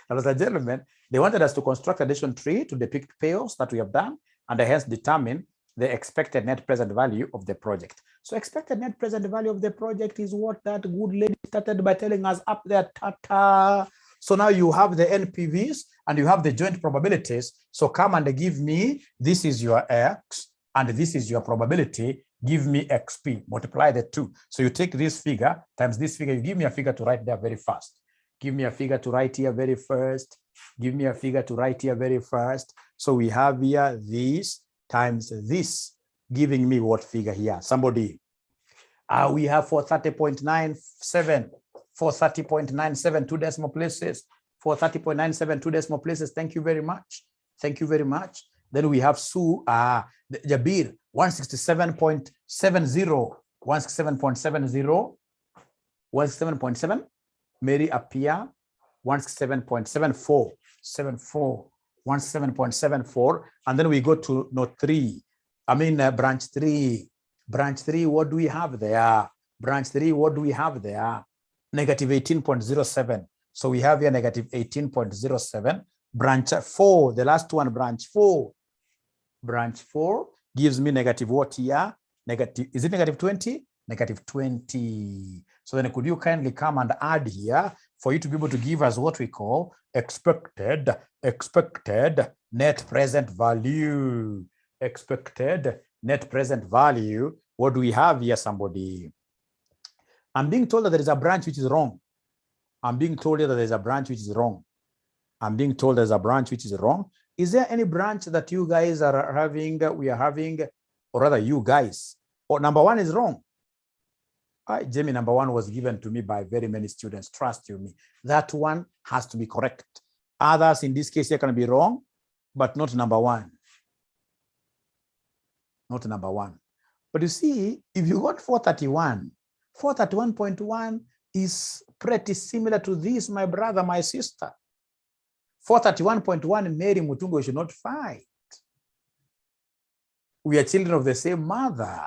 Ladies and gentlemen, they wanted us to construct a decision tree to depict payoffs that we have done and hence determine the expected net present value of the project. So expected net present value of the project is what that good lady started by telling us up there. Ta-ta. So now you have the NPVs and you have the joint probabilities. So come and give me, this is your X and this is your probability. Give me XP, multiply the 2. So you take this figure times this figure. You give me a figure to write there very fast. Give me a figure to write here very first. Give me a figure to write here very first. So we have here this times this, giving me what figure here? Somebody. We have 430.97. 430.97, 2 decimal places. 430.97, 2 decimal places. Thank you very much. Thank you very much. Then we have Sue, Jabir, 167.70. 167.70. 167.7. Mary Apia, 167.74. 167.74. And then we go to note 3. Branch 3. Branch 3, what do we have there? Branch 3, what do we have there? Negative 18.07. So we have here negative 18.07. Branch 4, the last one, branch 4. Branch 4 gives me negative what here? Negative, is it negative 20? Negative 20. So then could you kindly come and add here for you to be able to give us what we call expected net present value. Expected net present value. What do we have here, somebody? I'm being told that there is a branch which is wrong. I'm being told that there's a branch which is wrong. I'm being told there's a branch which is wrong. Is there any branch that you guys are having, we are having, or rather you guys, or number one is wrong? Jamie, number one was given to me by very many students. Trust you me. That one has to be correct. Others in this case, they can be wrong, but not number one. Not number one. But you see, if you got 431, 431.1 is pretty similar to this, my brother, my sister. 431.1, Mary Mutungo should not fight. We are children of the same mother.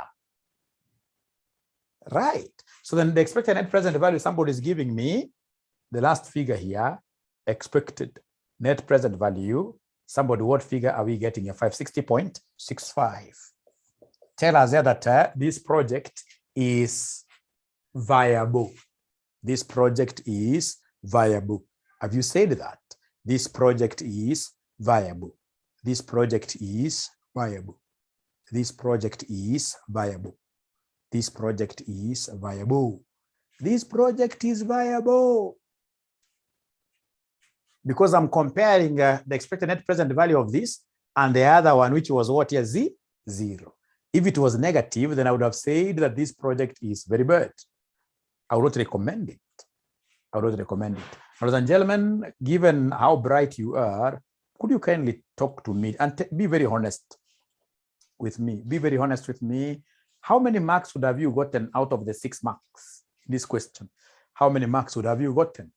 Right. So then the expected net present value somebody is giving me, the last figure here, expected net present value. Somebody, what figure are we getting here? 560.65. Tell us there that this project is viable. This project is viable. Have you said that? This project is viable. This project is viable. This project is viable. This project is viable. This project is viable. Because I'm comparing the expected net present value of this and the other one, which was what here? 0. If it was negative, then I would have said that this project is very bad. I would not recommend it. I would not recommend it. Ladies and gentlemen, given how bright you are, could you kindly talk to me and be very honest with me? Be very honest with me. How many marks would have you gotten out of the 6 marks in this question? How many marks would have you gotten?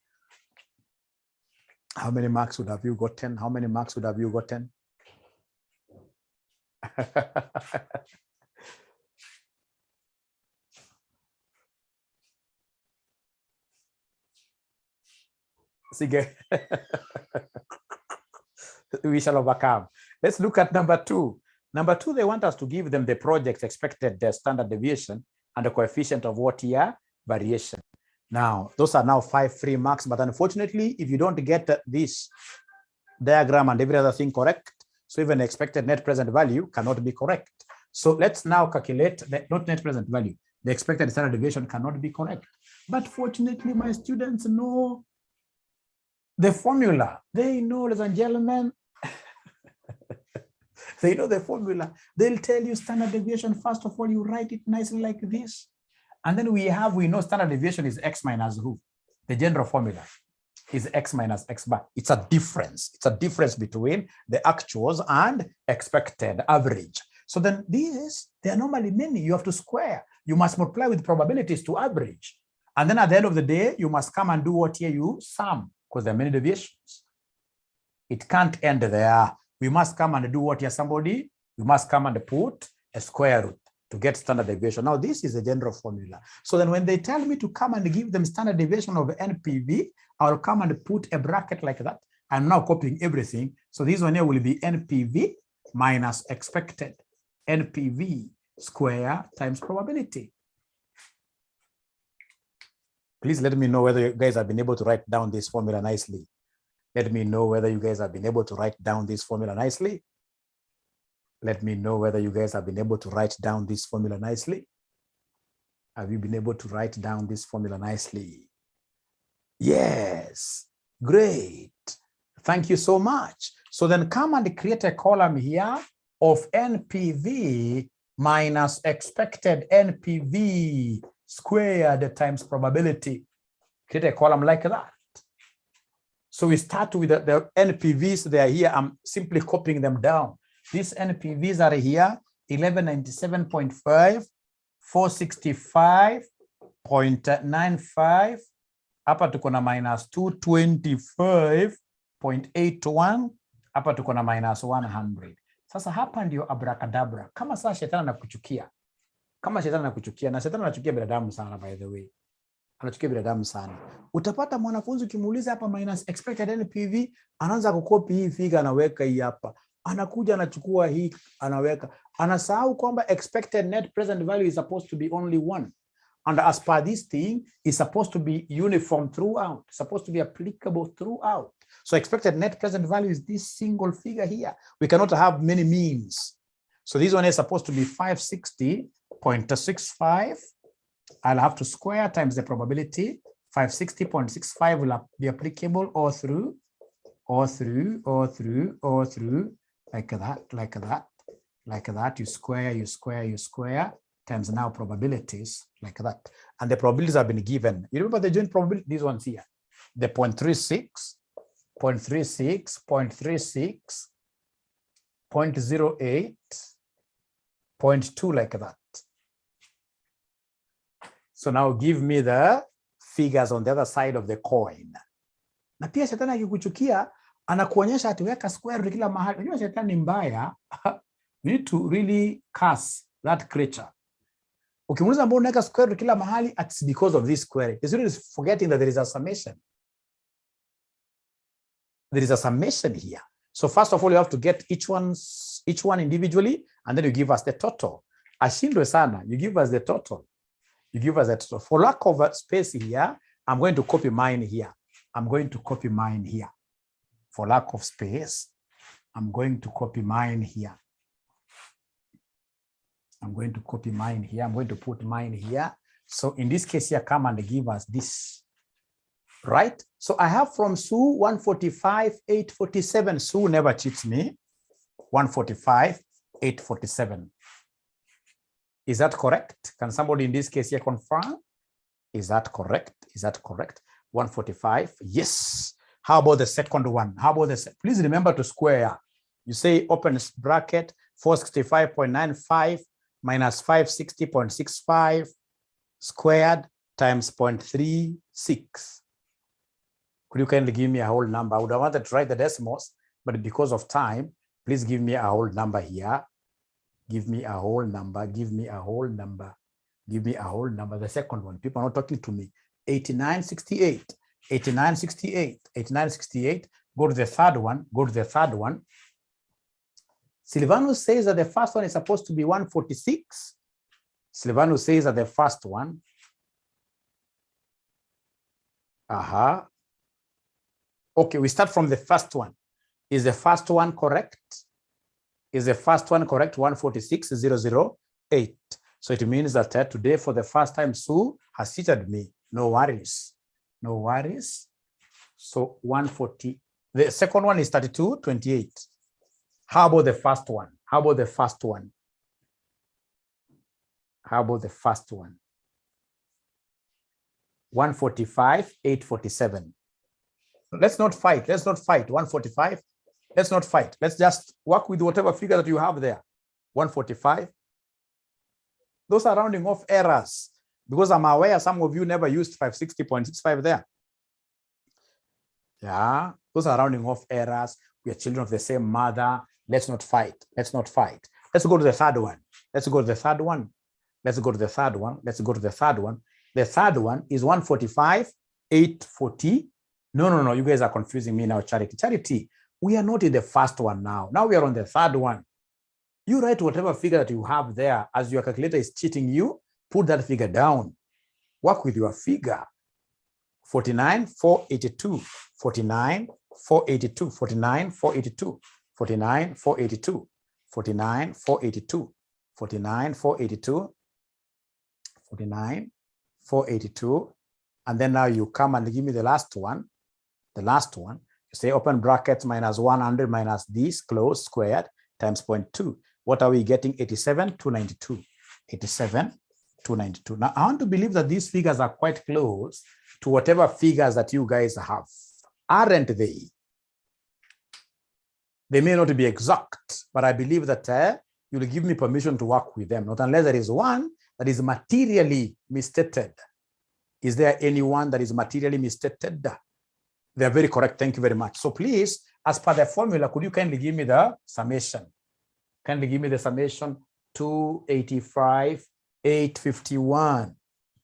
How many marks would have you gotten? How many marks would have you gotten? We shall overcome. Let's look at number 2. Number 2, they want us to give them the project's expected standard deviation and the coefficient of what year variation. Now, those are now 5 free marks, but unfortunately, if you don't get this diagram and every other thing correct, so even the expected net present value cannot be correct. So let's now calculate the not net present value. The expected standard deviation cannot be correct. But fortunately, my students know the formula. They know, ladies and gentlemen, they know the formula. They'll tell you standard deviation. First of all, you write it nicely like this. And then we know standard deviation is x minus who? The general formula is x minus x bar. It's a difference. It's a difference between the actuals and expected average. So then these, they are normally many. You have to square. You must multiply with probabilities to average. And then at the end of the day, you must come and do what here? You sum, because there are many deviations. It can't end there. We must come and do what here, somebody? We must come and put a square root to get standard deviation. Now, this is a general formula. So then when they tell me to come and give them standard deviation of NPV, I'll come and put a bracket like that. I'm now copying everything. So this one here will be NPV minus expected. NPV square times probability. Please let me know whether you guys have been able to write down this formula nicely. Let me know whether you guys have been able to write down this formula nicely. Let me know whether you guys have been able to write down this formula nicely. Have you been able to write down this formula nicely? Yes, great. Thank you so much. So then come and create a column here of NPV minus expected NPV squared times probability. Create a column like that. So we start with the NPVs. They are here. I'm simply copying them down. These NPVs are here, 1197.5, 465.95, hapa tuko na minus 225.81, hapa tuko na minus 100. Sasa hapa ndio abracadabra. Kama sasa shetani anakuchukia. Kama shetani anakuchukia, na shetani anachukia binadamu sana, by the way. Anachukia binadamu sana. Utapata mwanafunzi ukimuuliza hapa minus expected NPV, anaanza kukopi hii figure anaweka hii hapa. Anakuja anachukua hii anaweka. Anasahau kwamba expected net present value is supposed to be only 1. And as per this thing, it's supposed to be uniform throughout, supposed to be applicable throughout. So expected net present value is this single figure here. We cannot have many means. So this one is supposed to be 560.65. I'll have to square times the probability. 560.65 will be applicable all through, like that. You square, times now probabilities, like that. And the probabilities have been given. You remember the joint probability, these ones here. The 0.36, 0.36, 0.36, 0.08, 0.2, like that. So now give me the figures on the other side of the coin. Na pia shetani akikuchukia anakuonyesha atiweka square root kila mahali. Unajua shetani mbaya. You need to really curse that creature. Ukimuuliza mbona unaweka square root kila mahali, it's because of this square. He's really forgetting that there is a summation. There is a summation here. So first of all, you have to get each one individually, and then you give us the total. Ashindwe sana, you give us the total. You give us that. So for lack of space here, I'm going to copy mine here. For lack of space, I'm going to copy mine here. I'm going to put mine here. So in this case here, come and give us this, right? So I have from Sue 145,847. Sue never cheats me. 145,847. Is that correct? Can somebody in this case here confirm? Is that correct? 145. Yes. How about the second one? Please remember to square. You say open bracket 465.95 minus 560.65 squared times 0.36. Could you kindly give me a whole number? I would have wanted to write the decimals, but because of time, please give me a whole number here. Give me a whole number. The second one, people are not talking to me. 8968. Go to the third one. Silvanus says that the first one is supposed to be 146. Silvanus says that the first one. Okay, we start from the first one. Is the first one correct? 146,008. So it means that today, for the first time, Sue has cheated me. No worries. So 140. The second one is 3228. How about the first one? 145,847. Let's not fight. 145. Let's not fight. Let's just work with whatever figure that you have there. 145. Those are rounding off errors, because I'm aware some of you never used 560.65 there. Yeah, those are rounding off errors. We are children of the same mother. Let's not fight. Let's go to the third one. The third one is 145,840. No. You guys are confusing me now, Charity. We are not in the first one now. Now we are on the third one. You write whatever figure that you have there. As your calculator is cheating you, put that figure down. Work with your figure. 49,482. 49,482. 49,482. 49,482. 49,482. 49,482. 49,482. And then now you come and give me the last one. You say open brackets minus 100 minus this close squared times 0.2. What are we getting? 87,292. 87,292. Now I want to believe that these figures are quite close to whatever figures that you guys have, aren't they? They may not be exact, but I believe that you'll give me permission to work with them, not unless there is one that is materially misstated. Is there anyone that is materially misstated? They are very correct. Thank you very much. So please, as per the formula, could you kindly give me the summation? 285,851.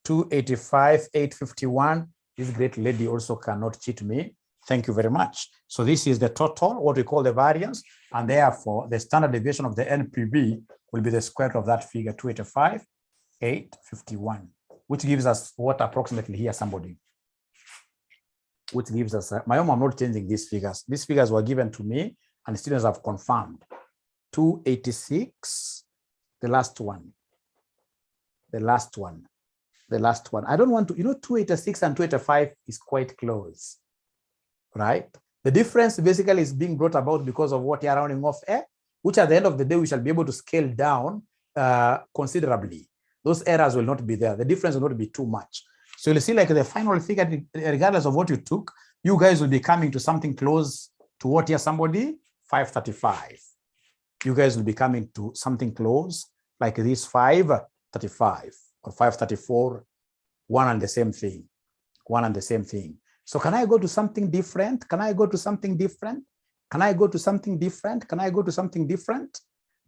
285,851. This great lady also cannot cheat me. Thank you very much. So this is the total, what we call the variance, and therefore the standard deviation of the NPV will be the square root of that figure, 285,851. which gives us what approximately here, somebody? Which gives us, my own, I'm not changing these figures. These figures were given to me and students have confirmed. 286, the last one. The last one. The last one. I don't want to, 286 and 285 is quite close, right? The difference basically is being brought about because of what you're rounding off, which at the end of the day, we shall be able to scale down considerably. Those errors will not be there. The difference will not be too much. So you'll see like the final figure, regardless of what you took, you guys will be coming to something close to what here, somebody? 535. You guys will be coming to something close like this 535 or 534, one and the same thing, one and the same thing. So can I go to something different? Can I go to something different? Can I go to something different? Can I go to something different?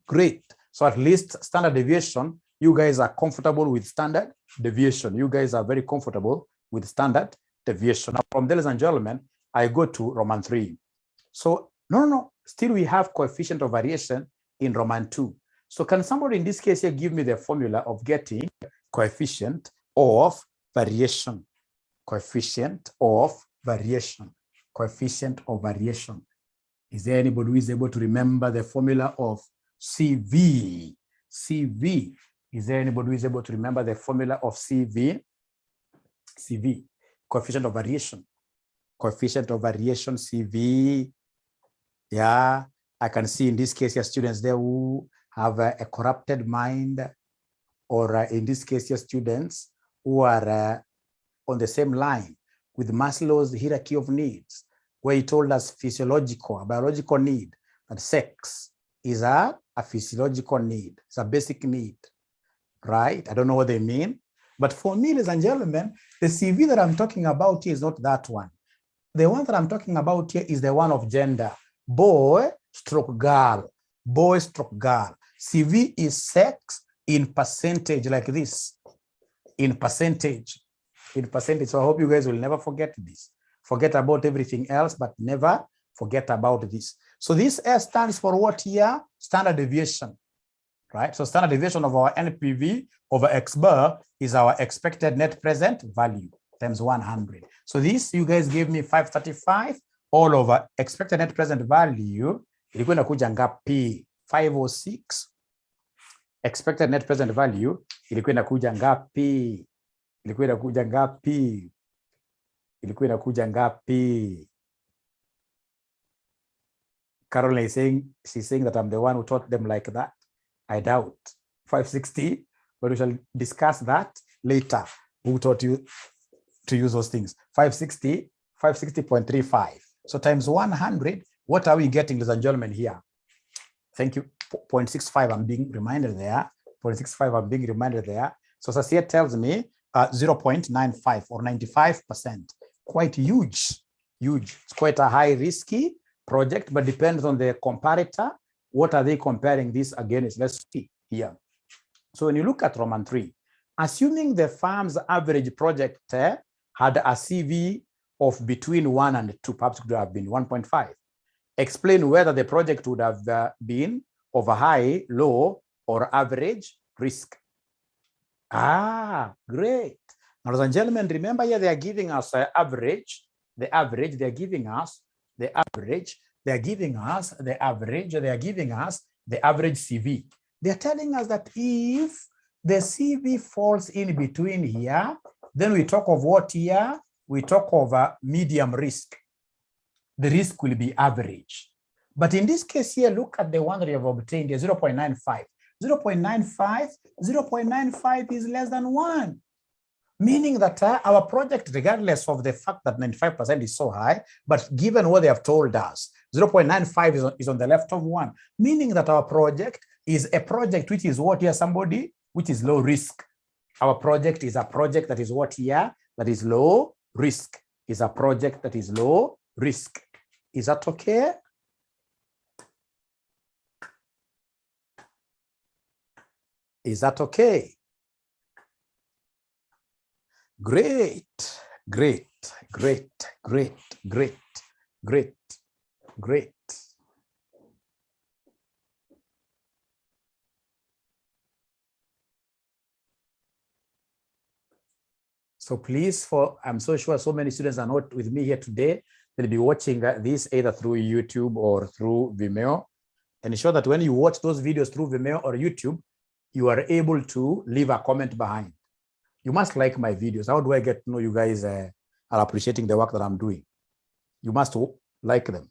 Great. So at least standard deviation, you guys are comfortable with standard deviation. You guys are very comfortable with standard deviation. Now from there, ladies and gentlemen, I go to Roman 3. So no, still we have coefficient of variation in Roman 2. So can somebody in this case here give me the formula of getting coefficient of variation? Coefficient of variation. Coefficient of variation. Is there anybody who is able to remember the formula of CV? CV. Is there anybody who is able to remember the formula of CV? CV. Coefficient of variation. Coefficient of variation, CV. Yeah, I can see in this case, your students there who have a corrupted mind, or in this case, your students who are on the same line with Maslow's hierarchy of needs, where he told us a biological need, that sex is a physiological need. It's a basic need, right? I don't know what they mean. But for me, ladies and gentlemen, the CV that I'm talking about here is not that one. The one that I'm talking about here is the one of gender. Boy stroke girl. Boy stroke girl. CV is sex in percentage, like this. In percentage. In percentage. So I hope you guys will never forget this. Forget about everything else, but never forget about this. So this S stands for what here? Standard deviation, right? So standard deviation of our NPV over X bar is our expected net present value times 100. So this, you guys gave me 535 all over expected net present value. Ilikuwa inakuja ngapi? 506. Expected net present value ilikuwa inakuja ngapi? Ilikuwa inakuja ngapi? Ilikuwa inakuja ngapi? Caroline is saying, she's saying that I'm the one who taught them like that. I doubt. 560, but we shall discuss that later. Who taught you to use those things? 560, 560.35. So times 100, what are we getting, ladies and gentlemen, here? Thank you. 0.65, I'm being reminded there. 0.65, I'm being reminded there. So Sassia tells me 0.95 or 95%. Quite huge, huge. It's quite a high risky project, but depends on the comparator. What are they comparing this against? Let's see here. So when you look at Roman 3, assuming the firm's average project had a CV of between 1 and 2, perhaps could have been 1.5. Explain whether the project would have been of a high, low, or average risk. Ah, great. Now, ladies and gentlemen, remember here they are giving us average, the average, they are giving us the average, they are giving us the average, they are giving us the average CV. They are telling us that if the CV falls in between here, then we talk of what here? We talk of a medium risk. The risk will be average. But in this case here, look at the one that you have obtained here, 0.95. 0.95 is less than 1. Meaning that our project, regardless of the fact that 95% is so high, but given what they have told us, 0.95 is on the left of 1. Meaning that our project is a project which is what here, somebody, which is low risk. Our project is a project that is what here, that is low risk. Is a project that is low risk. Is that okay? Is that okay? Great, great, great, great, great, great, great. So please, I'm so sure so many students are not with me here today. They'll be watching this either through YouTube or through Vimeo. And ensure that when you watch those videos through Vimeo or YouTube, you are able to leave a comment behind. You must like my videos. How do I get to know you guys are appreciating the work that I'm doing? You must like them.